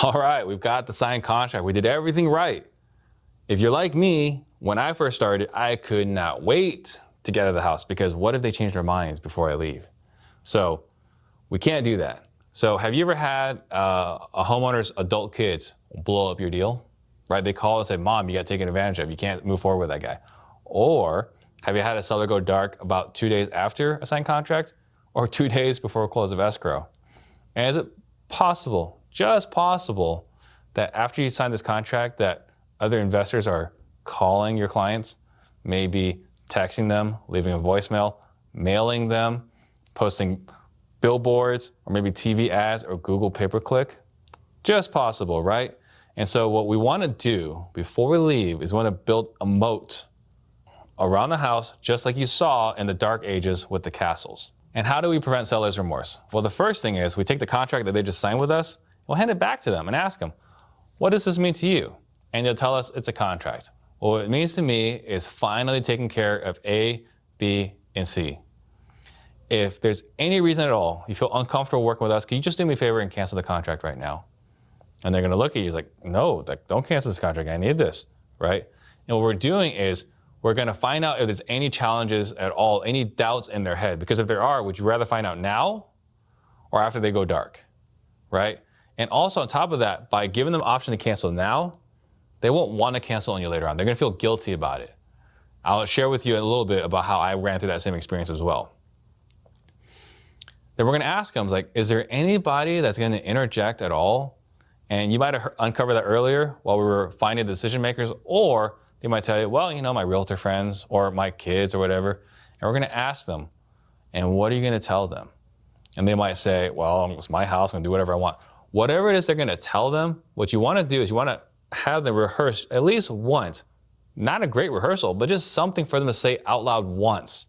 All right, we've got the signed contract. We did everything right. If you're like me, when I first started, I could not wait to get out of the house because what if they change their minds before I leave? So we can't do that. So have you ever had a homeowner's adult kids blow up your deal, right? They call and say, Mom, you got taken advantage of. You can't move forward with that guy. Or have you had a seller go dark about 2 days after a signed contract or 2 days before close of escrow? And is it possible, just possible, that after you sign this contract that other investors are calling your clients, maybe texting them, leaving a voicemail, mailing them, posting billboards, or maybe TV ads or Google pay-per-click? Just possible, right? And so what we want to do before we leave is we want to build a moat around the house, just like you saw in the dark ages with the castles. And how do we prevent seller's remorse? Well, the first thing is we take the contract that they just signed with us, we'll hand it back to them and ask them, what does this mean to you? And they'll tell us it's a contract. Well, what it means to me is finally taking care of A, B, and C. If there's any reason at all you feel uncomfortable working with us, can you just do me a favor and cancel the contract right now? And they're gonna look at you like, no, don't cancel this contract, I need this, right? And what we're doing is we're gonna find out if there's any challenges at all, any doubts in their head. Because if there are, would you rather find out now or after they go dark, right? And also on top of that, by giving them option to cancel now, they won't wanna cancel on you later on. They're gonna feel guilty about it. I'll share with you a little bit about how I ran through that same experience as well. Then we're gonna ask them, like, is there anybody that's gonna interject at all? And you might have uncovered that earlier while we were finding decision makers, or they might tell you, well, you know, my realtor friends or my kids or whatever. And we're gonna ask them, and what are you gonna tell them? And they might say, well, it's my house, I'm gonna do whatever I want. Whatever it is they're gonna tell them, what you wanna do is you wanna have them rehearse at least once. Not a great rehearsal, but just something for them to say out loud once.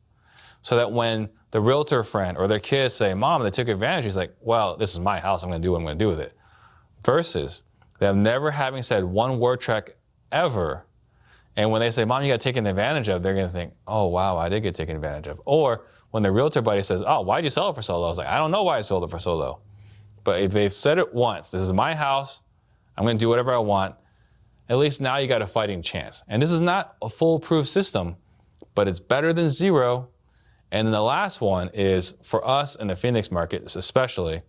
So that when the realtor friend or their kids say, Mom, they took advantage, he's like, well, this is my house, I'm gonna do what I'm gonna do with it. Versus them never having said one word track ever. And when they say, Mom, you got taken advantage of, they're gonna think, oh, wow, I did get taken advantage of. Or when the realtor buddy says, oh, why'd you sell it for so low? I was like, I don't know why I sold it for so low. But if they've said it once, this is my house, I'm gonna do whatever I want, at least now you got a fighting chance. And this is not a foolproof system, but it's better than zero. And then the last one is, for us in the Phoenix market especially,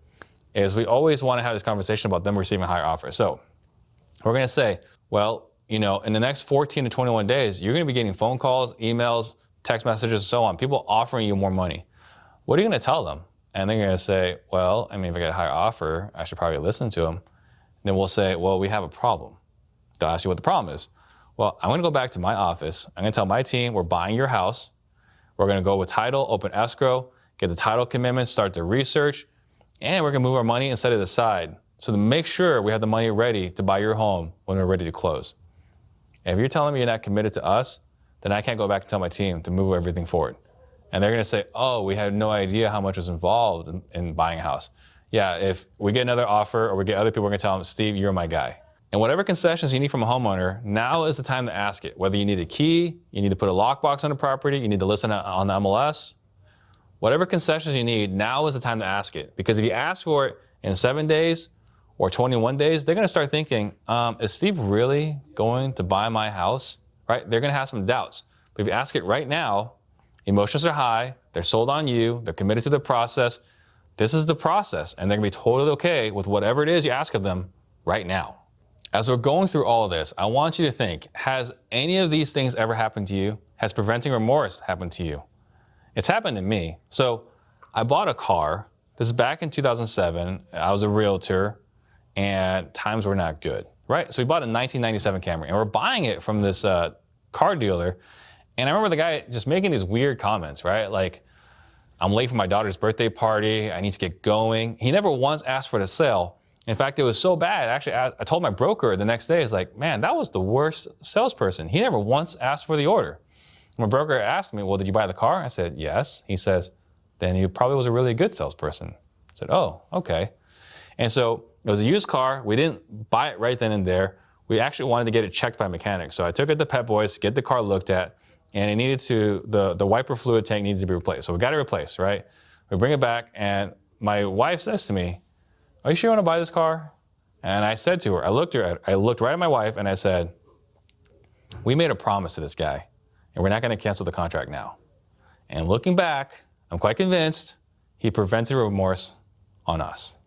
is we always wanna have this conversation about them receiving higher offers. So we're gonna say, well, you know, in the next 14 to 21 days, you're gonna be getting phone calls, emails, text messages, and so on, people offering you more money. What are you gonna tell them? And they're gonna say, well, I mean, if I get a higher offer, I should probably listen to them. Then we'll say, well, we have a problem. They'll ask you what the problem is. Well, I'm gonna go back to my office. I'm gonna tell my team, we're buying your house. We're gonna go with title, open escrow, get the title commitment, start the research, and we're gonna move our money and set it aside. So to make sure we have the money ready to buy your home when we're ready to close. And if you're telling me you're not committed to us, then I can't go back and tell my team to move everything forward. And they're gonna say, oh, we had no idea how much was involved in buying a house. Yeah, if we get another offer or we get other people, we're gonna tell them, Steve, you're my guy. And whatever concessions you need from a homeowner, now is the time to ask it. Whether you need a key, you need to put a lockbox on the property, you need to listen on the MLS, whatever concessions you need, now is the time to ask it. Because if you ask for it in 7 days or 21 days, they're gonna start thinking, is Steve really going to buy my house, right? They're gonna have some doubts. But if you ask it right now, emotions are high, they're sold on you, they're committed to the process. This is the process, and they're gonna be totally okay with whatever it is you ask of them right now. As we're going through all of this, I want you to think, has any of these things ever happened to you? Has preventing remorse happened to you? It's happened to me. So I bought a car. This is back in 2007. I was a realtor and times were not good, right? So we bought a 1997 Camry and we're buying it from this car dealer. And I remember the guy just making these weird comments, right? Like, I'm late for my daughter's birthday party. I need to get going. He never once asked for the sale. In fact, it was so bad, actually, I told my broker the next day, it's like, man, that was the worst salesperson. He never once asked for the order. My broker asked me, well, did you buy the car? I said, yes. He says, then you probably was a really good salesperson. I said, oh, okay. And so it was a used car. We didn't buy it right then and there. We actually wanted to get it checked by mechanics. So I took it to Pep Boys, get the car looked at, and it needed to, the wiper fluid tank needed to be replaced. So we got it replaced, right? We bring it back, and my wife says to me, are you sure you want to buy this car? And I said to her, I looked right at my wife and I said, we made a promise to this guy and we're not going to cancel the contract now. And looking back, I'm quite convinced he prevented remorse on us.